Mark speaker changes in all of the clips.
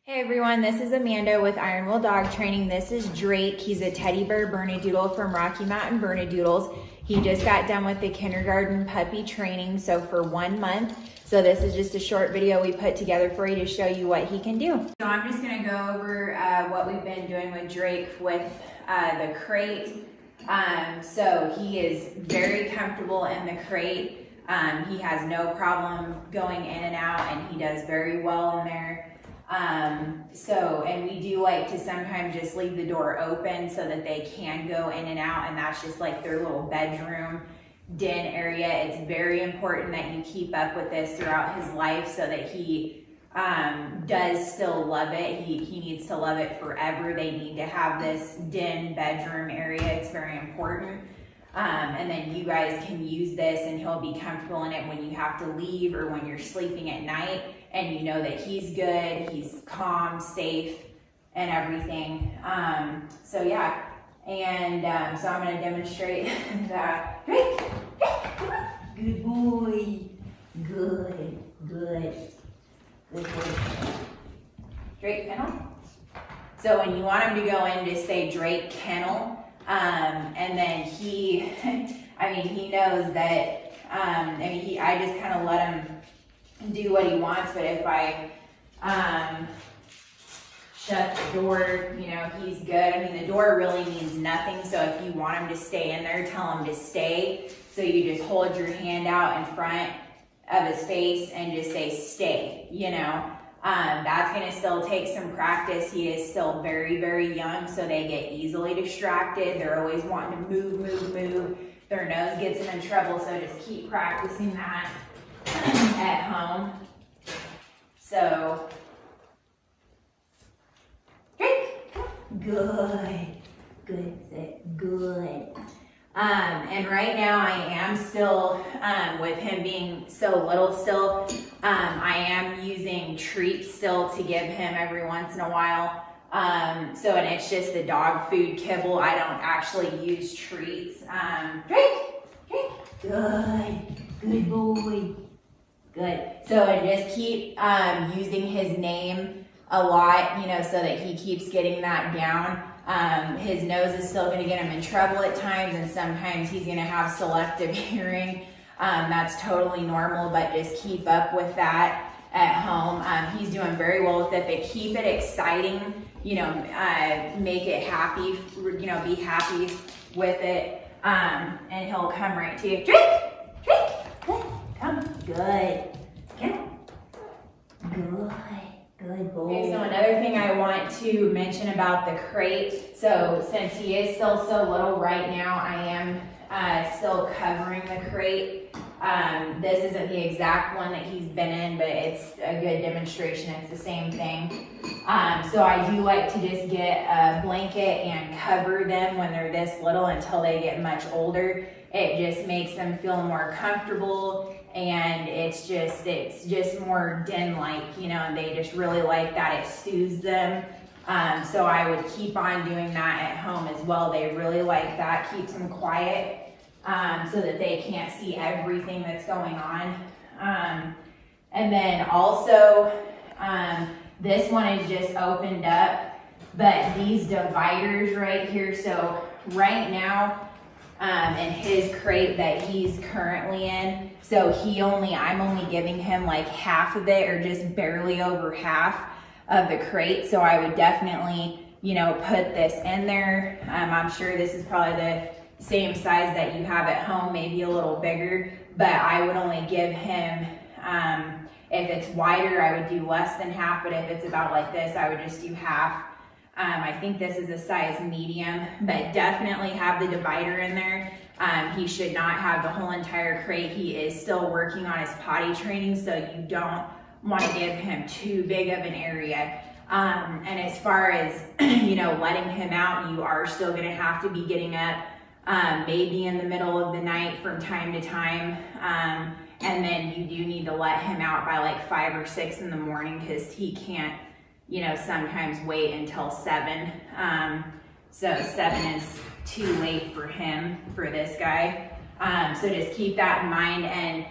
Speaker 1: Hey everyone, this is Amanda with Iron Will Dog Training. This is Drake. He's a teddy bear Bernedoodle from Rocky Mountain Bernedoodles. He just got done with the kindergarten puppy training, so for 1 month. So this is just a short video we put together for you to show you what he can do. So I'm just gonna go over what we've been doing with Drake with the crate. So he is very comfortable in the crate. He has no problem going in and out, and he does very well in there. And we do like to sometimes just leave the door open so that they can go in and out, and that's just like their little bedroom den area. It's very important that you keep up with this throughout his life so that he does still love it. He needs to love it forever. They need to have this den bedroom area. It's very important. And then you guys can use this and he'll be comfortable in it when you have to leave or when you're sleeping at night, and you know that he's good, he's calm, safe, and everything. So yeah, and so I'm gonna demonstrate that. Drake, good boy, good boy. Drake kennel. So when you want him to go in, just say Drake kennel. And then he, he knows that, I just kind of let him do what he wants, but if I, shut the door, he's good. The door really means nothing. So if you want him to stay in there, tell him to stay. So you just hold your hand out in front of his face and just say, stay, That's gonna still take some practice. He is still very, very young, so they get easily distracted. They're always wanting to move. Their nose gets them in trouble, so just keep practicing that at home. So, Drake, good. And right now I am still, with him being so little still, I am using treats still to give him every once in a while. And it's just the dog food kibble. I don't actually use treats. Drake, good boy, good. So I just keep using his name a lot, so that he keeps getting that down. His nose is still going to get him in trouble at times, and sometimes he's going to have selective hearing. That's totally normal, but just keep up with that at home. He's doing very well with it, but keep it exciting, make it happy, be happy with it, and he'll come right to you. Drake, come, good. Good boy. Okay, so another thing I want to mention about the crate, so since he is still so little right now, I am still covering the crate. This isn't the exact one that he's been in, but it's a good demonstration. It's the same thing. So I do like to just get a blanket and cover them when they're this little until they get much older. It just makes them feel more comfortable, and it's just more den-like, and they just really like that. It soothes them. So I would keep on doing that at home as well. They really like that, keeps them quiet, so that they can't see everything that's going on. And then also, this one is just opened up, but these dividers right here, so right now, in his crate that he's currently in, so I'm only giving him like half of it, or just barely over half of the crate. So I would definitely, put this in there. I'm sure this is probably the same size that you have at home, maybe a little bigger, but I would only give him, if it's wider, I would do less than half, but if it's about like this, I would just do half. I think this is a size medium, but definitely have the divider in there. He should not have the whole entire crate. He is still working on his potty training, so you don't want to give him too big of an area. And as far as, letting him out, you are still going to have to be getting up, maybe in the middle of the night from time to time. And then you do need to let him out by like 5 or 6 in the morning, because he can't, sometimes wait until 7. So 7 is too late for him, for this guy. So just keep that in mind, and,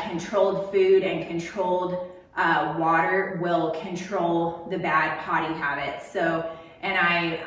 Speaker 1: controlled food and controlled water will control the bad potty habits. So, and I,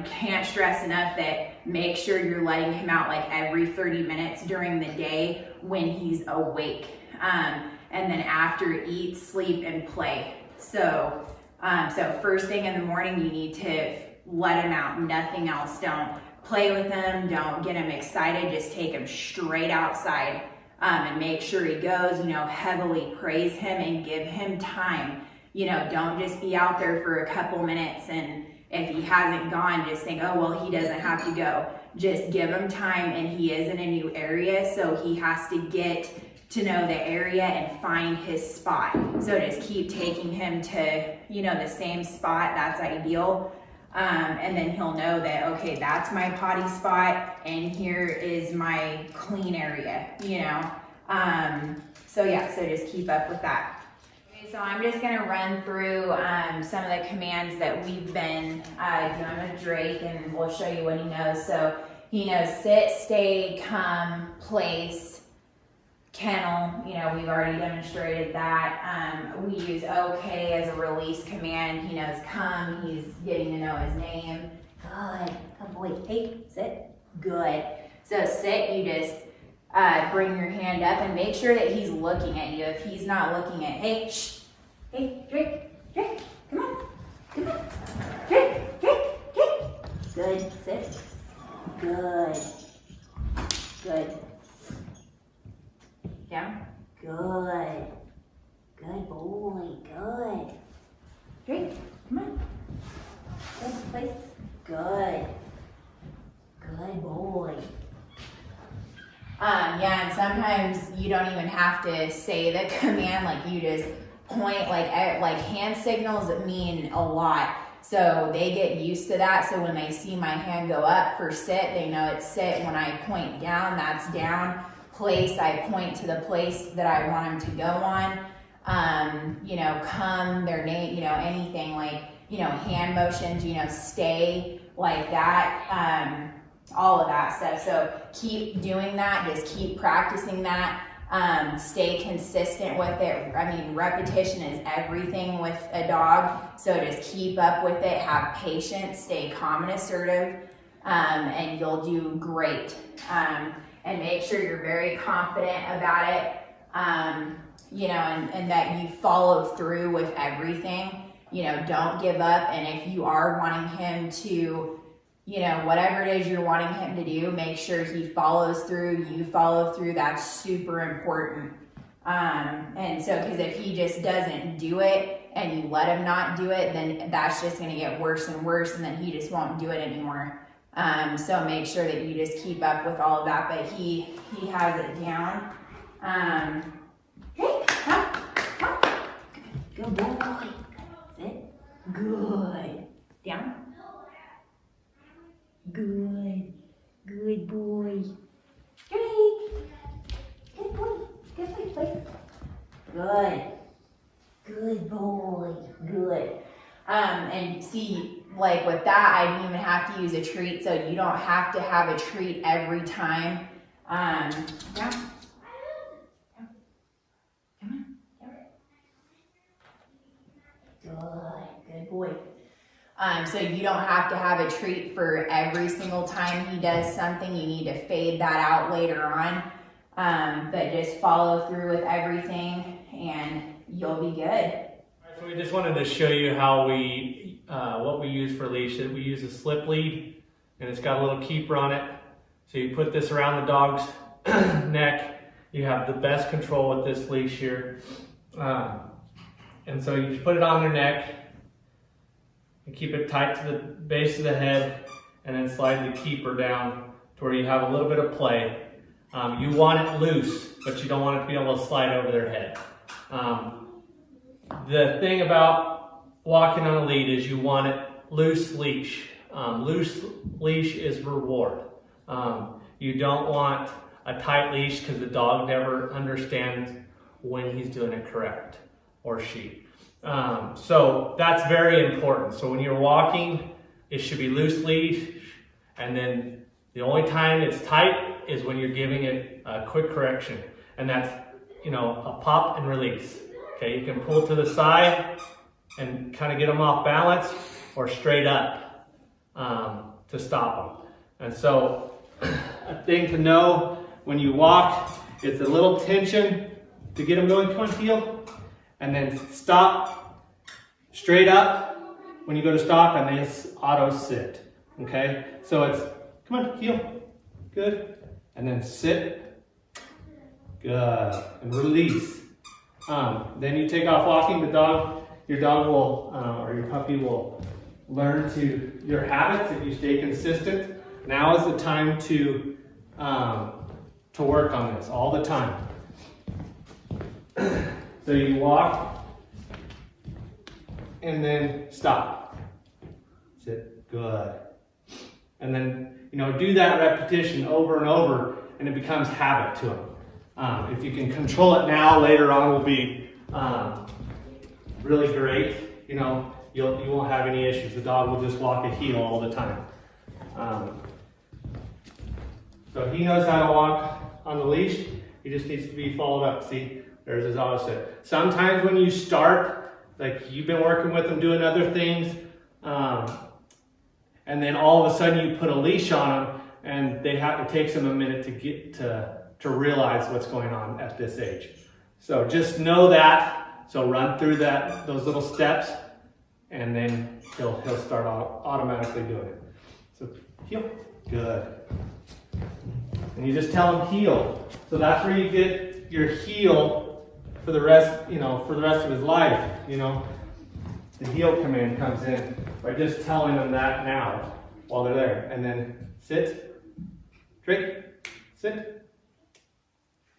Speaker 1: can't stress enough that make sure you're letting him out like every 30 minutes during the day when he's awake. And then after eat, sleep, and play. So, first thing in the morning, you need to let him out, nothing else. Don't play with him, don't get him excited, just take him straight outside. And make sure he goes, heavily praise him and give him time. Don't just be out there for a couple minutes, and if he hasn't gone, just think, oh, well, he doesn't have to go. Just give him time, and he is in a new area, so he has to get to know the area and find his spot. So just keep taking him to, the same spot. That's ideal. And then he'll know that, okay, that's my potty spot, and here is my clean area, So just keep up with that. Okay, so I'm just gonna run through some of the commands that we've been doing with Drake, and we'll show you what he knows. So he knows sit, stay, come, place, kennel, we've already demonstrated that. We use okay as a release command. He knows come, he's getting to know his name. Good boy. Hey, sit. Good. So sit, you just bring your hand up and make sure that he's looking at you. If he's not looking at, hey, shh, hey, Drake, come on, Drake. Good, sit. Good. Down. Good. Good boy. Good. Drake, come on. Good place. Good. Good boy. And sometimes you don't even have to say the command, like you just point, like hand signals mean a lot. So they get used to that. So when they see my hand go up for sit, they know it's sit. When I point down, that's down. Place, I point to the place that I want them to go on. Come, their name, anything like, hand motions, stay, like that, all of that stuff. So keep doing that, just keep practicing that, stay consistent with it. Repetition is everything with a dog, so just keep up with it, have patience, stay calm and assertive, and you'll do great. And make sure you're very confident about it, and that you follow through with everything. Don't give up. And if you are wanting him to, whatever it is you're wanting him to do, make sure he follows through, you follow through. That's super important. And so, because if he just doesn't do it and you let him not do it, then that's just going to get worse and worse, and then he just won't do it anymore. So make sure that you just keep up with all of that, but he has it down. Hey, come. Good boy. Sit. Good. Down. Good boy. Drake. Good boy. Good boy. Good boy. Good. And see, like with that, I didn't even have to use a treat, so you don't have to have a treat every time. Down. Come on. Good boy. So you don't have to have a treat for every single time he does something. You need to fade that out later on. But just follow through with everything and you'll be good.
Speaker 2: So we just wanted to show you how what we use for leash. We use a slip lead, and it's got a little keeper on it. So you put this around the dog's neck. You have the best control with this leash here. And so you just put it on their neck and keep it tight to the base of the head, and then slide the keeper down to where you have a little bit of play. You want it loose, but you don't want it to be able to slide over their head. The thing about walking on a lead is you want it loose leash. Loose leash is reward. You don't want a tight leash because the dog never understands when he's doing it correct, or she. So that's very important. So when you're walking, it should be loose leash, and then the only time it's tight is when you're giving it a quick correction, and that's, a pop and release. Okay, you can pull to the side and kind of get them off balance, or straight up to stop them. And so a thing to know when you walk, it's a little tension to get them going. Come on, heel. And then stop, straight up when you go to stop, and then auto sit. Okay, so it's, come on, heel. Good. And then sit. Good. And release. Then you take off walking. Your dog will, or your puppy will learn your habits if you stay consistent. Now is the time to work on this all the time. So you walk and then stop. Sit. Good. And then, do that repetition over and over, and it becomes habit to them. If you can control it now, later on will be really great. You won't have any issues. The dog will just walk a heel all the time. So he knows how to walk on the leash. He just needs to be followed up. See, there's his auto sit. Sometimes when you start, like you've been working with him doing other things, and then all of a sudden you put a leash on them, and it takes them a minute to get to realize what's going on at this age. So just know that. So run through those little steps, and then he'll start automatically doing it. So heel. Good. And you just tell him heel. So that's where you get your heel for the rest of his life. The heel command comes in by just telling them that now while they're there. And then sit, straight, sit.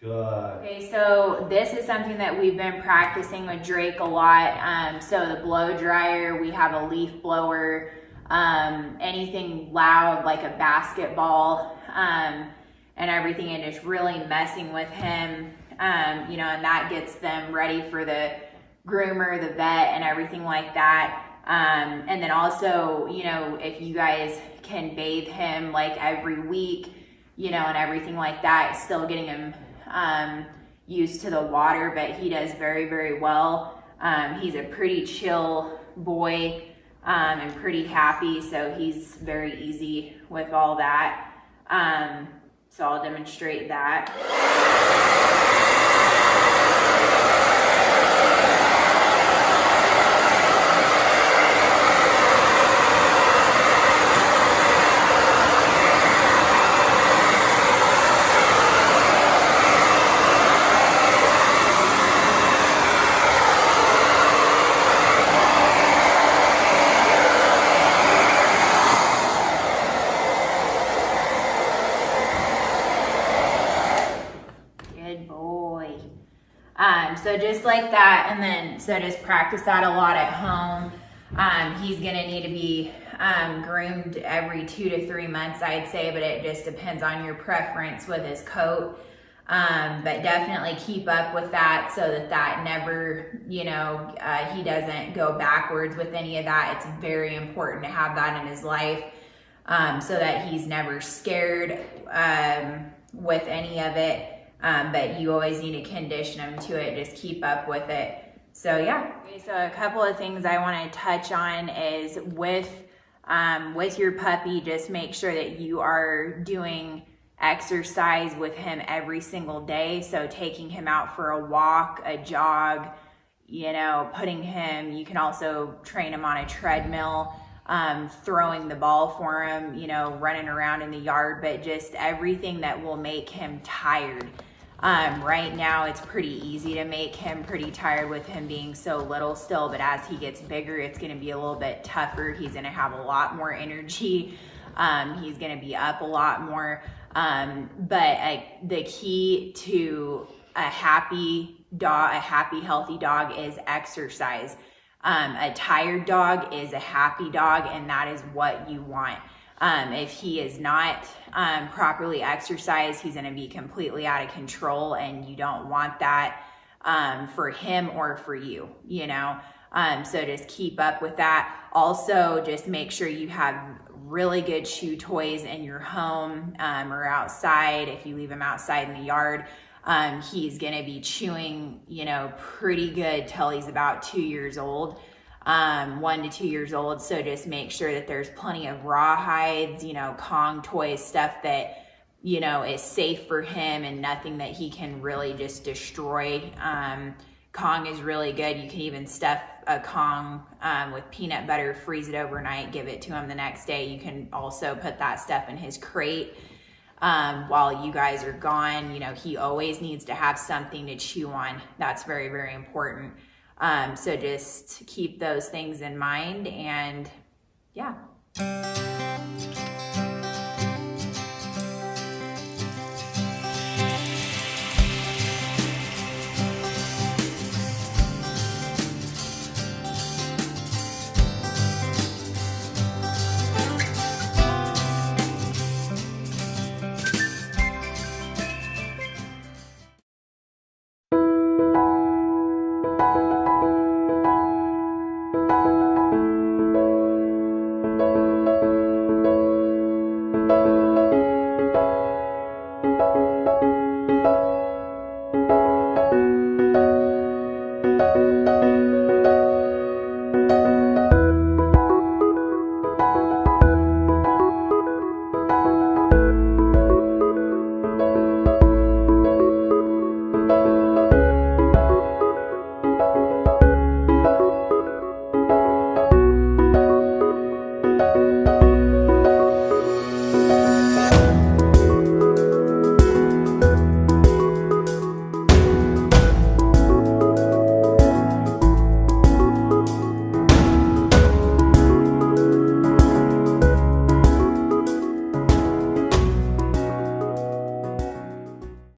Speaker 2: Good.
Speaker 1: Okay, so this is something that we've been practicing with Drake a lot. So the blow dryer, we have a leaf blower, anything loud like a basketball, and everything, and just really messing with him, and that gets them ready for the groomer, the vet, and everything like that. And then also, if you guys can bathe him like every week, and everything like that, still getting him used to the water, but he does very, very well. He's a pretty chill boy, and pretty happy, so he's very easy with all that. So I'll demonstrate that. So just like that, and then so just practice that a lot at home. He's gonna need to be groomed every 2 to 3 months, I'd say, but it just depends on your preference with his coat. But definitely keep up with that so that never, he doesn't go backwards with any of that. It's very important to have that in his life, so that he's never scared with any of it. But you always need to condition them to it. Just keep up with it. So yeah. Okay, so a couple of things I want to touch on is with your puppy, just make sure that you are doing exercise with him every single day. So taking him out for a walk, a jog, putting him, you can also train him on a treadmill, throwing the ball for him, running around in the yard, but just everything that will make him tired. Right now it's pretty easy to make him pretty tired with him being so little still, but as he gets bigger, it's going to be a little bit tougher. He's going to have a lot more energy. He's going to be up a lot more. But the key to a happy dog, a happy, healthy dog is exercise. A tired dog is a happy dog, and that is what you want. If he is not properly exercised, he's going to be completely out of control, and you don't want that for him or for you, so just keep up with that. Also, just make sure you have really good chew toys in your home or outside if you leave them outside in the yard. He's gonna be chewing, you know, pretty good till he's about 2 years old. 1 to 2 years old. So just make sure that there's plenty of raw hides, you know, Kong toys, stuff that, you know, is safe for him and nothing that he can really just destroy. Kong is really good. You can even stuff a Kong with peanut butter, freeze it overnight, give it to him the next day. You can also put that stuff in his crate while you guys are gone. You know, he always needs to have something to chew on. That's very, very important. So just keep those things in mind, and yeah.